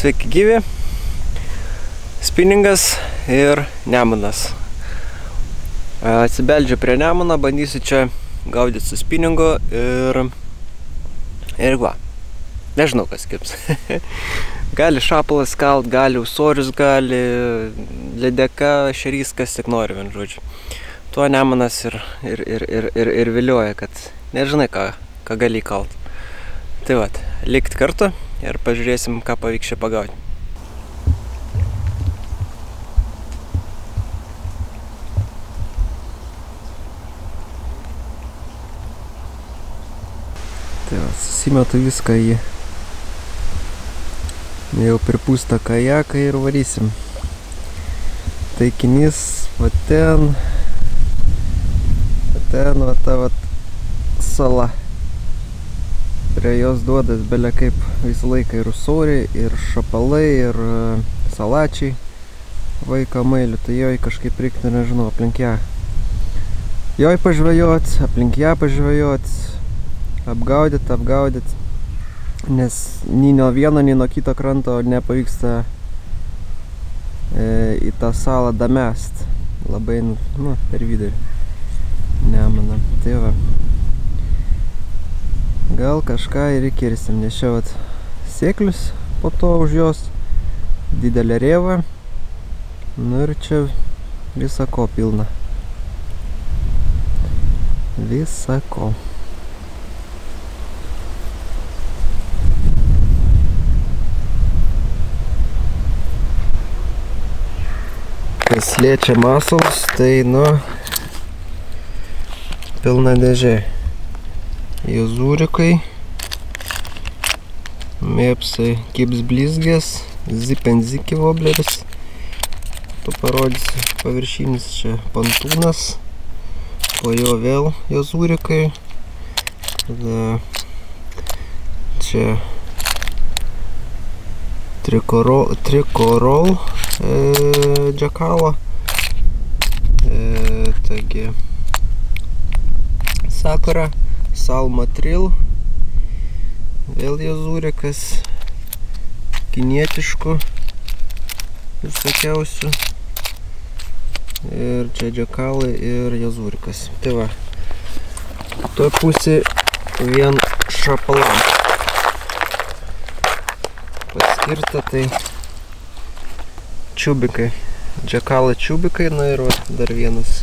Sveiki gyvi, Spiningas ir Nemunas. Atsibeldžiu prie Nemuno, bandysiu čia gaudyti su Spiningu ir va. Nežinau, kas kips. Gali šapalas kalt, gali ūsorius, gali lydeka, šerys, kas tik nori, vien žodžiu. Tuo Nemunas ir vilioja, kad nežinai, ką gali kalt. Tai vat, likt kartu ir pažiūrėsim, ką pavyks čia pagauti. Tai va, susimetu viską į jau pripūstą kajaką ir varysim. Taikinys va ten, va ta va sala. Prie jos duodas belia kaip visą laiką ir ūsoriai, ir šapalai, ir salačiai vaiką mailių. Tai joj kažkaip reiktų, nežinau, aplink ją. Joj pažvejot, aplink ją pažvejot, apgaudyt. Nes nei nuo vieno, nei nuo kito kranto nepavyksta į tą salą damest. Labai, per vidurį Nemuną. Tai va. Gal kažką ir įkirsim, nes čia vat sėklius po to už jos, didelė rėva, ir čia visa ko pilna. Visa ko. Kas liečia masalus, tai pilna dėžė. Jozūrikai, mėpsai, kips blizgės, zipenziki wobleris. Tu parodysiu paviršinis čia pantūnas, po jo vėl jozūrikai. Tada čia trikorol džakalo. Taigi sakura. Salmatril, vėl jozūrikas, kinietiškų visokiausių, ir čia džakalai ir jozūrikas. Tai va, toj pusė vien šapalam paskirta, tai čiubikai, džakalai čiubikai, ir va, dar vienas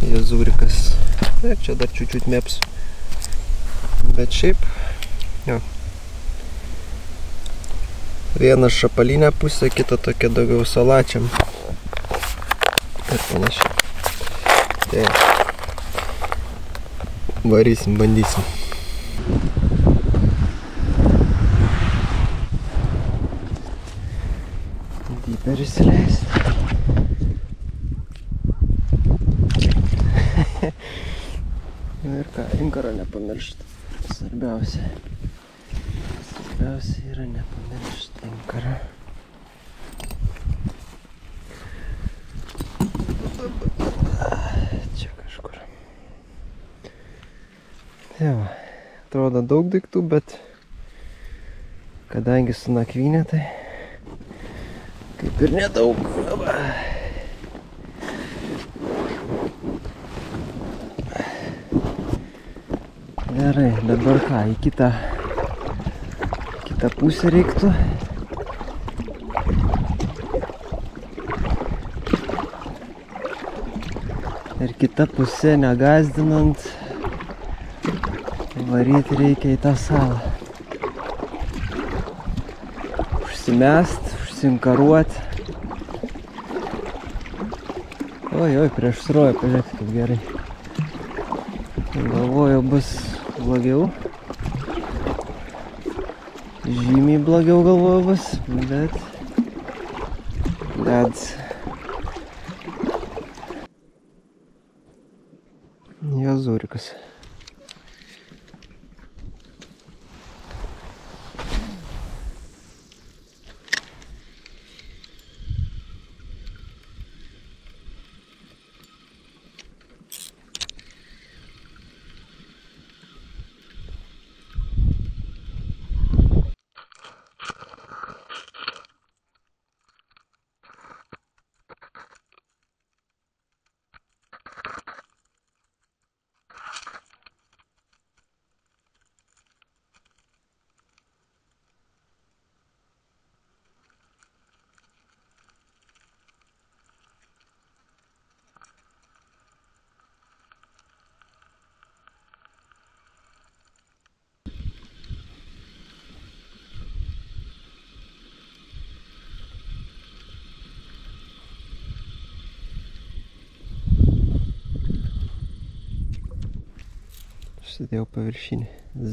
jozūrikas. Ir čia dar čiučiut mėpsiu. Bet šiaip, jo. Viena šapalinė pusė, kita tokia daugiau salačiam. Ir panašiai. Tai varysim, bandysim. Dyper įsileisti. Ir ką, inkaro nepamiršti. Svarbiausia yra nepamiršti inkarą. Čia kažkur. Tai va, atrodo daug daiktų, bet kadangi su nakvynė, tai kaip ir nedaug. Gerai, dabar ką, į kitą pusę reiktų. Ir kita pusė, negazdinant, varyti reikia į tą salą. Užsimest, užsinkaruoti. Oi, prieš srovę, pažiūrėkit, kaip gerai. Galvoju, bus blogiau. Žymiai blogiau galvoju bus, bet jozūrikas. Užsidėjau paviršinį.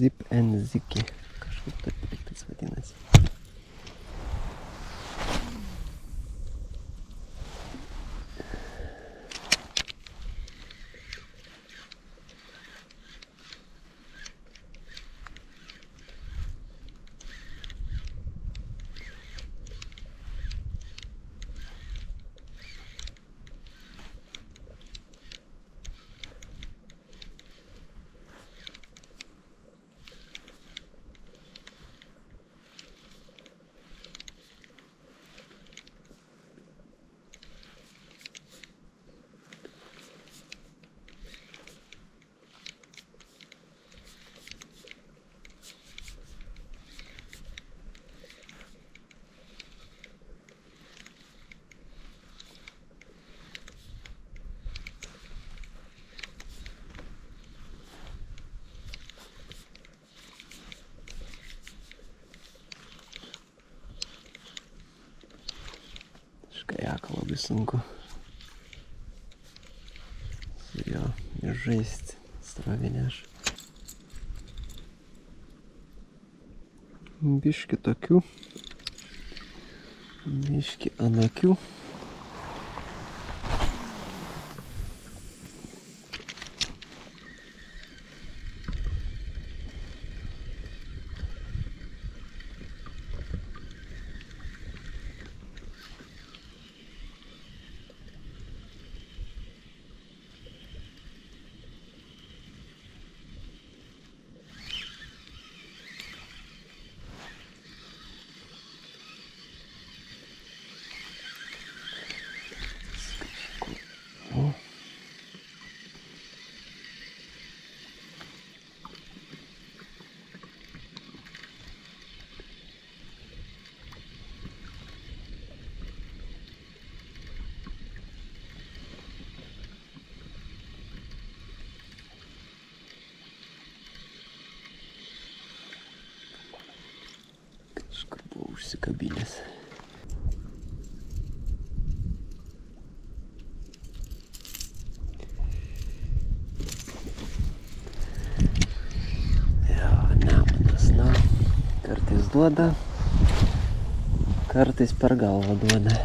Zip and Ziki. Kažkaip taip liktais vadinasi. Kajaką labai sunku su jo žaisti srovinę aš. Biški tokių, biški anakių. Kažkur buvau užsikabinęs. Jo, Nemunas, na, kartais duoda, kartais per galvą duoda.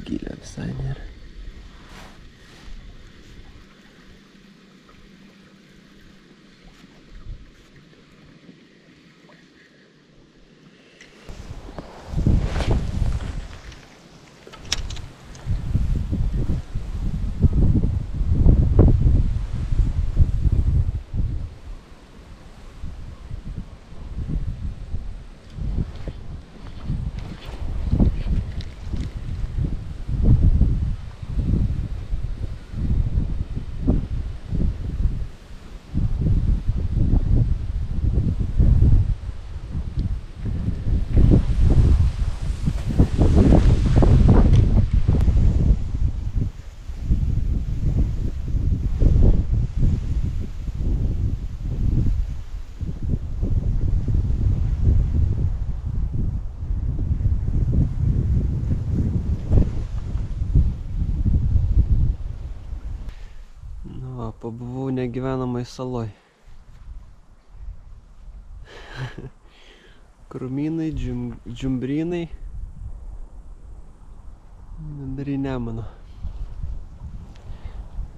Gilio visai nėra. Pabuvau negyvenamai saloj. Krūmynai, džumbrynai, bendrai Nemuno.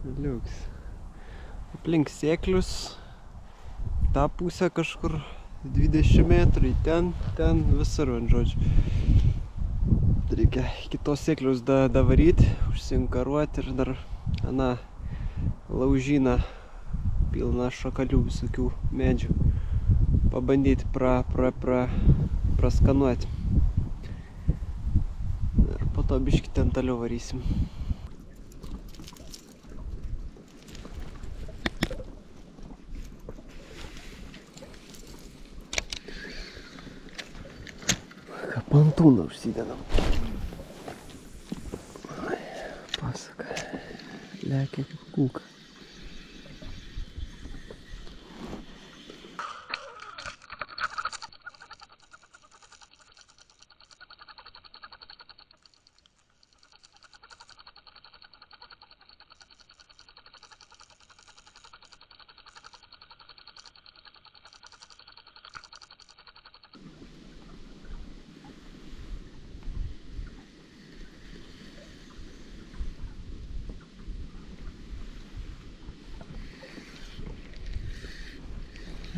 Liuks. Aplink sėklius, tą pusę kažkur 20 metrų, ten visur, žodžiu. Reikia kitos sėklius davaryti, užsinkaruoti ir dar laužyną pilną šakalių visokių medžių. Pabandyti praskanuoti. Ir po to biškį ten toliau varysim. Pantūną užsidedam. Pasaka. Lekia kaip kūka.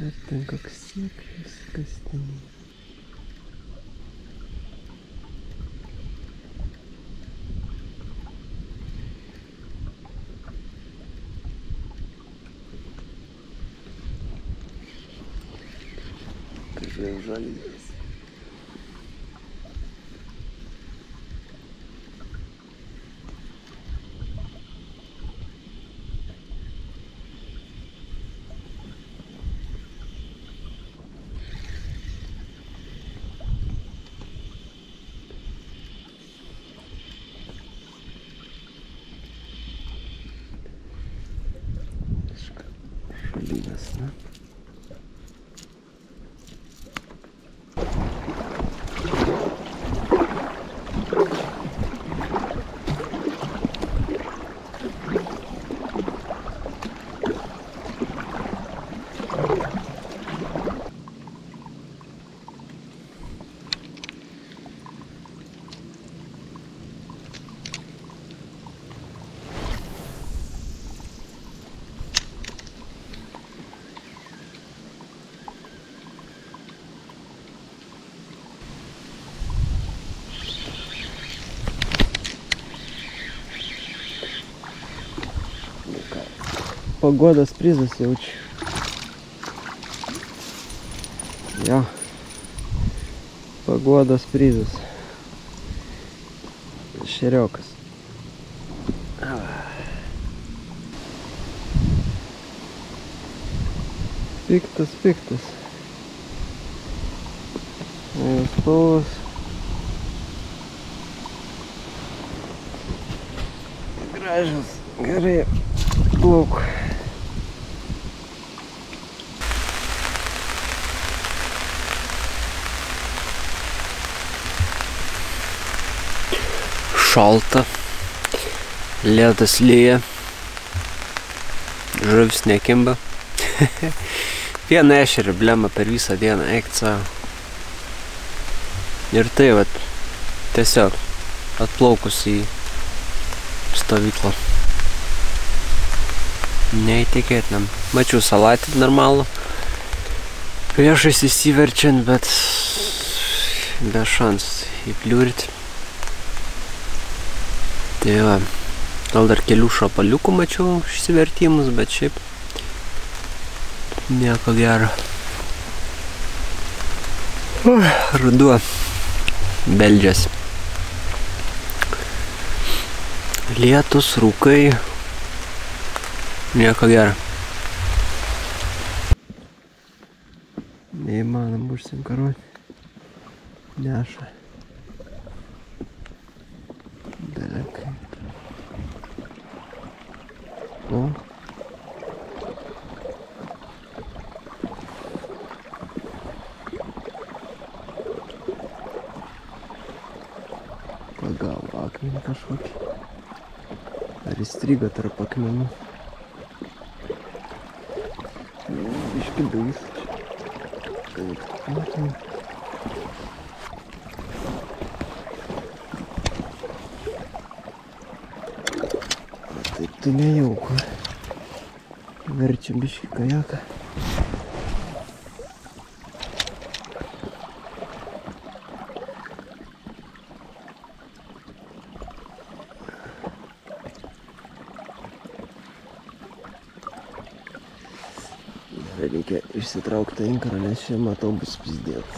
Ir ten koks sėklis, kas ten. Kažkaip žalys. Šalynas, ne? Pagodas prizas jaučiu. Jo. Pagodas prizas. Šeriokas. Piktas. Spalvos. Gražus. Gerai. Plauk. Šalta, ledas lyja, žuvis nekimba. Vieną ešerį blemą per visą dieną, eik savo. Ir tai vat, tiesiog atplaukus į stovyklą. Neįtikėtinam. Mačiau salatį normalų, priešais įsiverčiant, bet be šans įpliūrti. Tai va, gal dar kelių šapaliukų mačiau išsivertimus, bet šiaip nieko gero. Ruduo beldžiasi. Lietus, rūkai, nieko gero. Neįmanoma užsinkaruoti. Neša. Belekai. O. Pagavo akmenį kažkokį. Ar įstrigo tarp akmenų. Biškį baisu čia. Taip tai nejauku. Verčiam biškį kajaką. Reikia išsitraukti inkarą, nes čia matau bus pizdėt.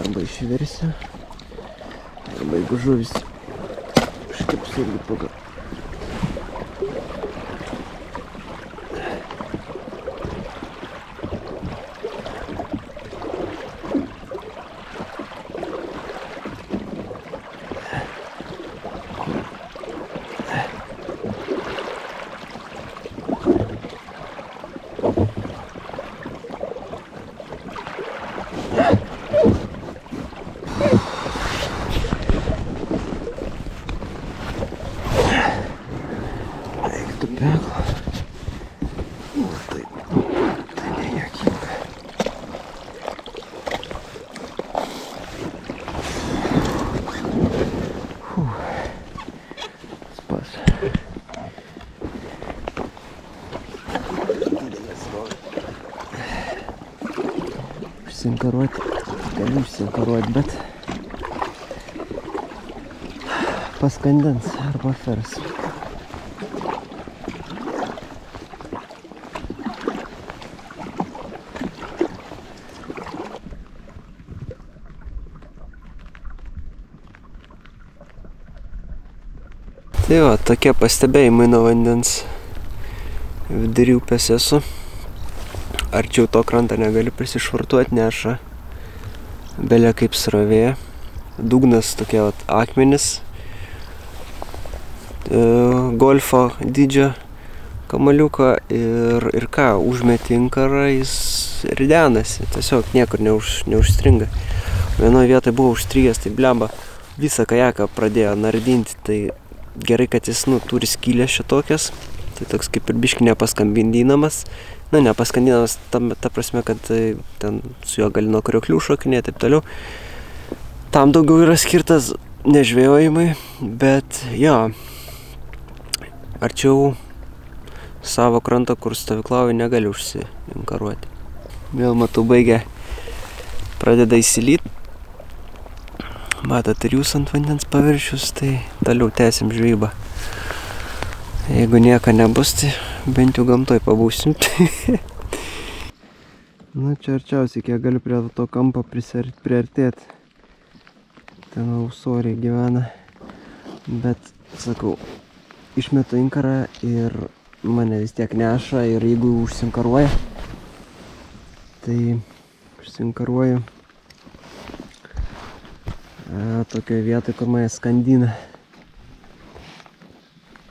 Arba išversiu, arba jeigu žuvis užkipsiu irgi pagal. Užsinkaruoti, galiu užsinkaruoti, bet paskandins arba fers. Tai va, tokie pastebėjimai nuo vandens. Vidury upės esu. Arčiau to krantą negaliu prisišvartuoti, neša belė kaip srovė. Dugnas tokie vat akmenis. Golfo dydžio kamaliuko ir ką, užmeti inkarą, jis ridenasi. Tiesiog niekur neužstringa. Vienoje vietoje buvo užstrigęs, tai blemba visą kajaką pradėjo nardinti. Tai gerai, kad jis turi skylės šitokias. Tai toks kaip ir biški nepaskandinamas. Nepaskandinamas ta prasme, kad ten su juo gali nuo krioklių šokinėti, taip toliau. Tam daugiau yra skirtas nežvejojimai, bet jo, arčiau savo krantą, kur stovyklauju, negali užsiinkaruoti. Vėl matau, pradeda įsilyti. Matot ir jūs ant vandens paviršius, tai toliau tęsim žvejybą. Jeigu nieko nebus, tai bent jau gamtoj pabūsim. Čia arčiausiai, kiek galiu prie to kampo priartėti. Ten ūsoriai gyvena. Bet, sakau, išmetu inkarą ir mane vis tiek neša. Ir jeigu užsinkaruoja, tai užsinkaruoju tokioje vietoje, kur mane skandina.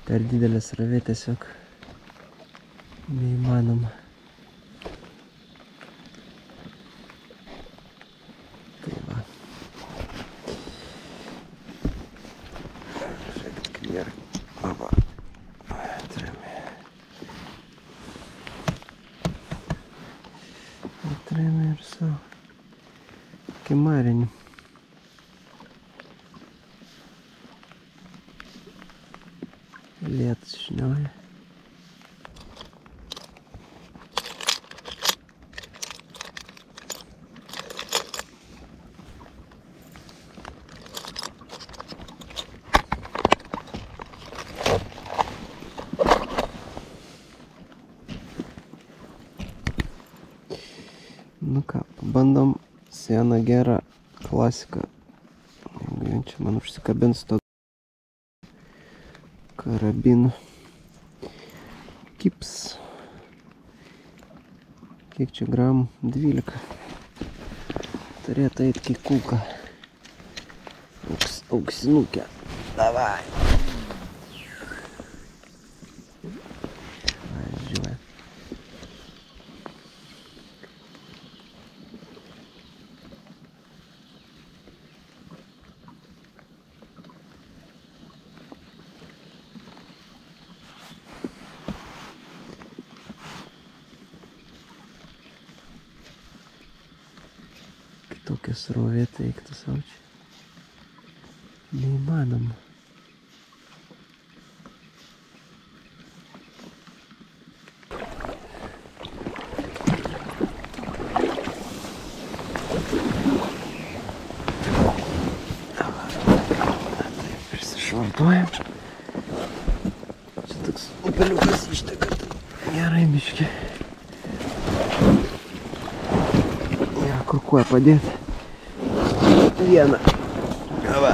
Per didelė srovė tiesiog neįmanoma. Tai va. Žiūrėkit, kaip gerai. Opa. Atrėmė ir savo. Kimarinį. Lietus šnioja. Ką, pabandom seną gerą klasiką. Jeigu čia man užsikabins to karabinų. Kips. Kiek čia gramų? 12. Turėtų eit kaip kulka. Auksinukė. Davai. Važiuoja. Tokia srovė, tai eiktų savo čia. Neįmanoma. Taip, prisišvartuojam. Čia toks upeliukas išteka. Gerai, biški. Yra kur kuo padėti. Vieną. Va.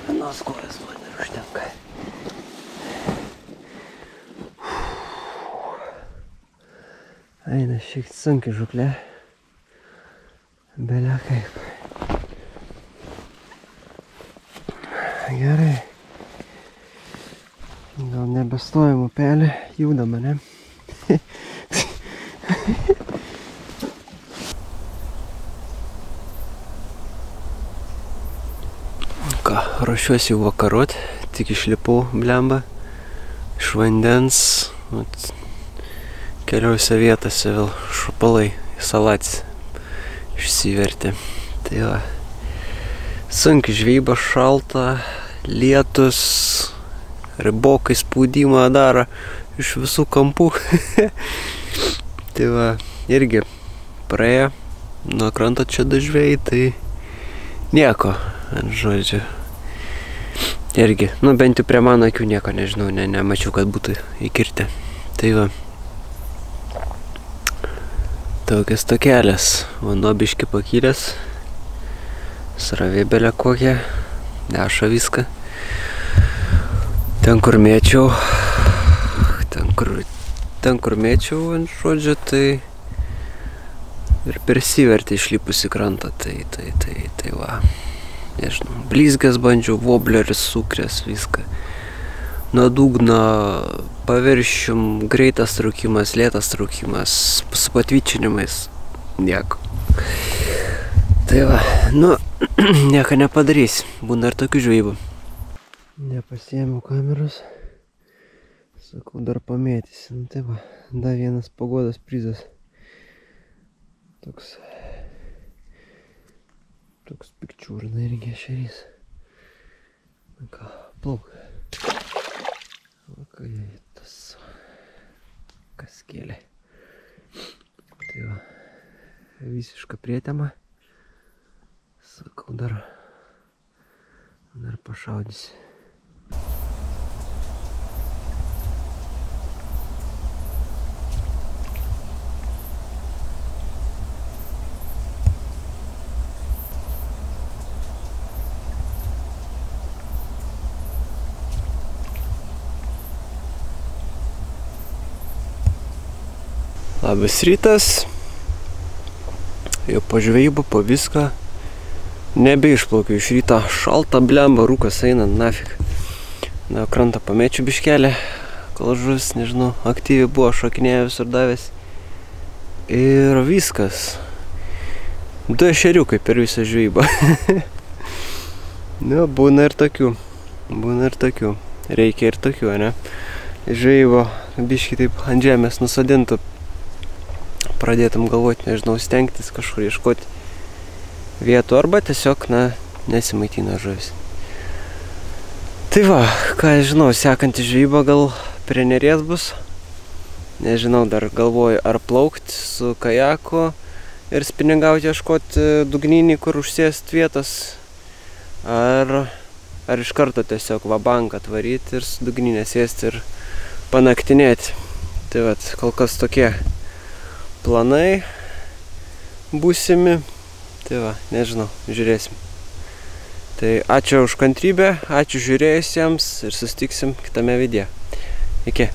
Vienos kojas man ir užtenka. Eina šiek sunki žuklė. Belia kaip. Gerai. Gal nebestojam upelį, judama, ne? Ką, ruošiuosi jau vakarot, tik išlipau blemba iš vandens. Keliose vietose vėl šupalai į salatį išsivertė. Tai va. Sunki žvejyba, šalta, lietus, ribokai spaudimą daro iš visų kampų. Tai va, irgi praėjo nuo kranto čia dažvėjai, tai nieko, žodžiu. Irgi, nu bent jau prie mano akių nieko nežinau, nemačiau, kad būtų įkirtę. Tai va. Tokias tokelės, vanduo biški pakylęs, srovė belia kokia, neša viską. Ten kur mėčiau, žodžiu, tai ir persivertė išlipus į krantą, tai va, nežinau, blizgas bandžiau, wobleris, sukrės, viską. Nuo dugno paviršium, greitas traukimas, lėtas traukimas, su patvyčinimais, nieko. Tai va, nu, nieko nepadarysi, būna ir tokių žvejybų. Nepasiėmiau kameros, sakau, dar pamėtysi, nu tai va, dar vienas pagodas prizas. Toks pikčiūrna irgi ešerys. Na ką, plauk. Va, tas kas kėlė. Tai va, visiška prietema. Sakau, dar pašaudysi. Labas rytas, jau po žvejybų, po viską, nebeišplaukiu iš ryto, šalta blemba, rūkas eina, nafik. Na, krantą pamėčiu biškelę, kol žuvis, nežinau, aktyviai buvo, šokinėjo visur davęs. Ir viskas. 2 ešeriukai per visą žvejybą. Nu, būna ir tokių, reikia ir tokių, ne? Žvejybo biški taip ant žemės nusadintų. Pradėtum galvoti, nežinau, stengtis kažkur ieškoti vietų arba tiesiog, na, nesimaitina žuvis. Tai va, ką žinau, sekanti žvejyba gal prie Neries bus. Nežinau, dar galvoju, ar plaukti su kajaku ir spiningauti ieškoti dugninį, kur užsėst vietos, ar iš karto tiesiog vabanką atvaryti ir su dugninė sėsti ir panaktinėti. Tai va, kol kas tokie planai būsimi, tai va, nežinau, žiūrėsim. Tai ačiū už kantrybę, ačiū žiūrėjusiems ir susitiksim kitame video. Iki.